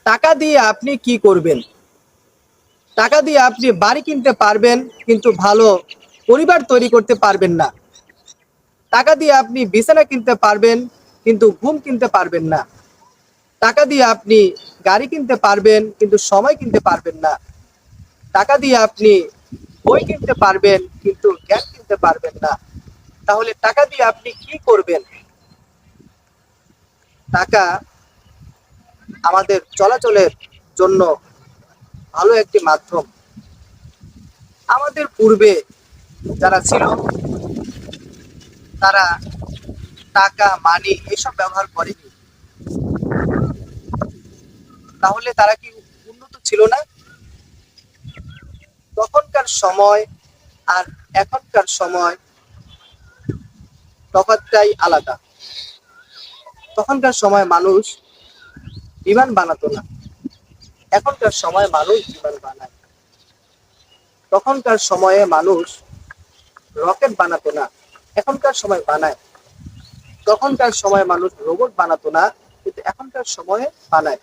টাকা দিয়ে আপনি কি করবেন? টাকা দিয়ে আপনি বাড়ি কিনতে পারবেন, কিন্তু ভালো পরিবার তৈরি করতে পারবেন না। টাকা দিয়ে আপনি বিছানা কিনতে পারবেন, কিন্তু ঘুম কিনতে পারবেন না। টাকা দিয়ে আপনি গাড়ি কিনতে পারবেন, কিন্তু সময় কিনতে পারবেন না। টাকা দিয়ে আপনি বই কিনতে পারবেন, কিন্তু জ্ঞান কিনতে পারবেন না। তাহলে টাকা দিয়ে আপনি কি করবেন? টাকা আমাদের চলাচলের জন্য ভালো একটি মাধ্যম। আমাদের পূর্বে যারা ছিল, তারা টাকা, মানি এসব ব্যবহার করেনি। তাহলে তারা কি উন্নত ছিল না? তখনকার সময় আর এখনকার সময় তফাৎটাই আলাদা। তখনকার সময় মানুষ বিমান বানাতো না, এখনকার সময় মানুষ বিমান বানায়। তখনকার সময়ে মানুষ রকেট বানাতো না, এখনকার সময় বানায়। তখনকার সময় মানুষ রোবট বানাতো না, কিন্তু এখনকার সময়ে বানায়।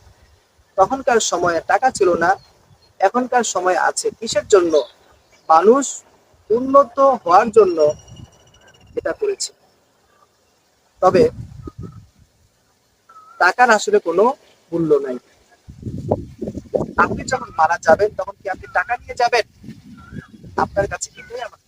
তখনকার সময়ে টাকা ছিল না, এখনকার সময় আছে। কিসের জন্য? মানুষ উন্নত হওয়ার জন্য এটা করেছে। তবে টাকার আসলে কোনো মূল্য নাই। আপনি যখন মারা যাবেন, তখন কি আপনি টাকা নিয়ে যাবেন? আপনার কাছে এটাই আমার